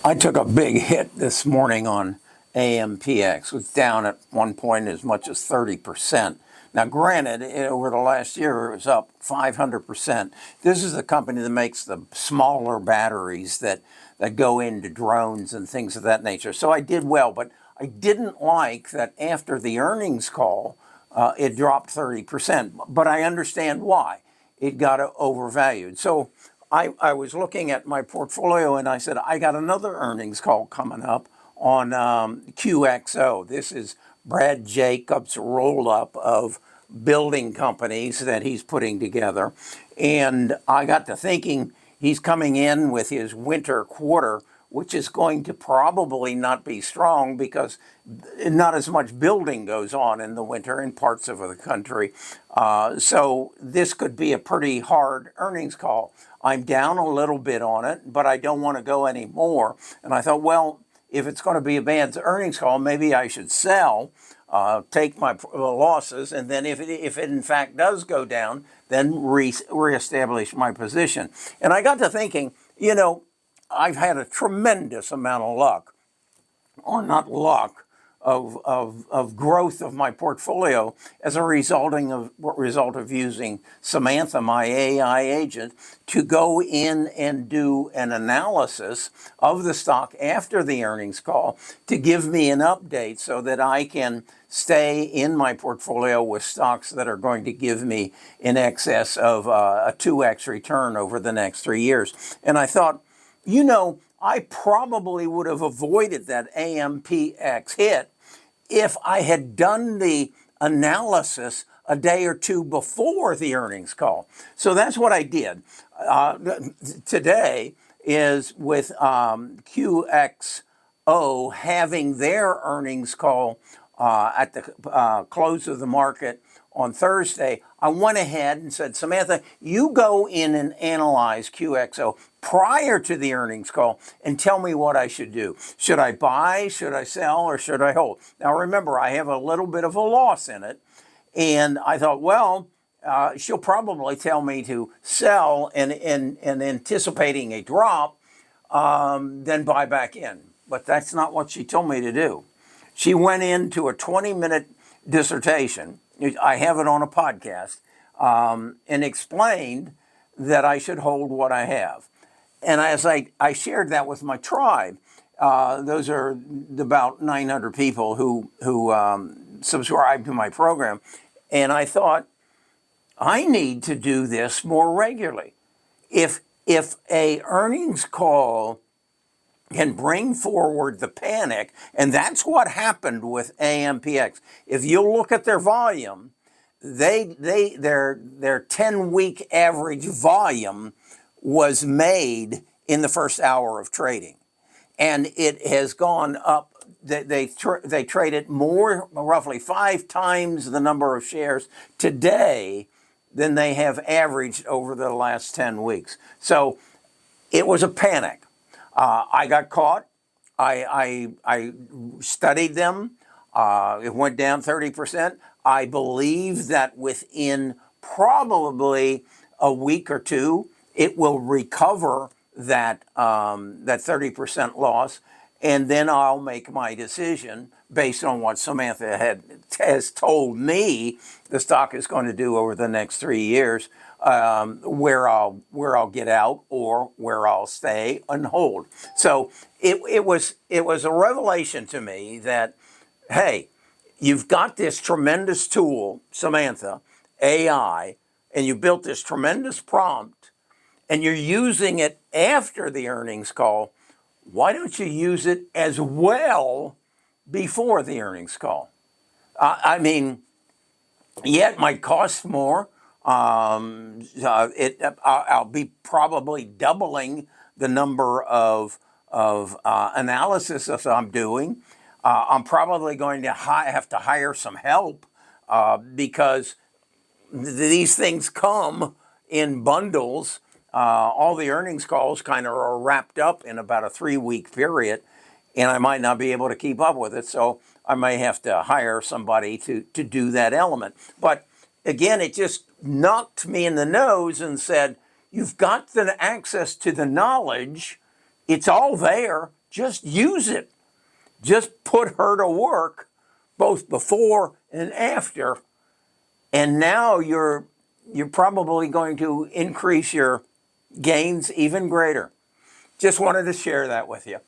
I took a big hit this morning on AMPX. It was down at one point as much as 30%. Now, granted, over the last year, it was up 500%. This is the company that makes the smaller batteries that go into drones and things of that nature. So I did well, but I didn't like that after the earnings call, it dropped 30%. But I understand why. It got overvalued. So I was looking at my portfolio and I said, I got another earnings call coming up on QXO. This is Brad Jacobs' roll up of building companies that he's putting together. And I got to thinking he's coming in with his winter quarter, which is going to probably not be strong because not as much building goes on in the winter in parts of the country. So this could be a pretty hard earnings call. I'm down a little bit on it, but I don't want to go any more. And I thought, well, if it's going to be a bad earnings call, maybe I should sell, take my losses, and then if it in fact does go down, then reestablish my position. And I got to thinking, I've had a tremendous amount of luck, or not luck, of growth of my portfolio as a result of using Samantha, my AI agent, to go in and do an analysis of the stock after the earnings call to give me an update so that I can stay in my portfolio with stocks that are going to give me in excess of a 2x return over the next 3 years. And I thought, I probably would have avoided that AMPX hit if I had done the analysis a day or two before the earnings call. So that's what I did. Today is with QXO having their earnings call at the close of the market on Thursday. I went ahead and said, Samantha, you go in and analyze QXO prior to the earnings call and tell me what I should do. Should I buy, should I sell, or should I hold? Now remember, I have a little bit of a loss in it. And I thought, well, she'll probably tell me to sell and anticipating a drop, then buy back in. But that's not what she told me to do. She went into a 20-minute dissertation, I have it on a podcast, and explained that I should hold what I have. And as I shared that with my tribe, those are about 900 people who subscribe to my program, and I thought, I need to do this more regularly. If a earnings call can bring forward the panic, and that's what happened with AMPX. If you look at their volume, their 10-week average volume was made in the first hour of trading, and it has gone up. They traded more, roughly 5 times the number of shares today than they have averaged over the last 10 weeks. So it was a panic. I got caught. I studied them. It went down 30%. I believe that within probably a week or two, it will recover that 30% loss, and then I'll make my decision based on what Samantha has told me the stock is going to do over the next 3 years, where I'll get out or where I'll stay and hold. So it was a revelation to me that, hey, you've got this tremendous tool, Samantha, AI, and you built this tremendous prompt, and you're using it after the earnings call. Why don't you use it as well before the earnings call? I mean, yeah, it might cost more. I'll be probably doubling the number of analysis that I'm doing. I'm probably going to have to hire some help because these things come in bundles. All the earnings calls kind of are wrapped up in about a 3-week period, and I might not be able to keep up with it. So I may have to hire somebody to do that element. But again, it just knocked me in the nose and said, you've got the access to the knowledge. It's all there. just use it. Just put her to work both before and after. And now you're probably going to increase your gains even greater. Just wanted to share that with you.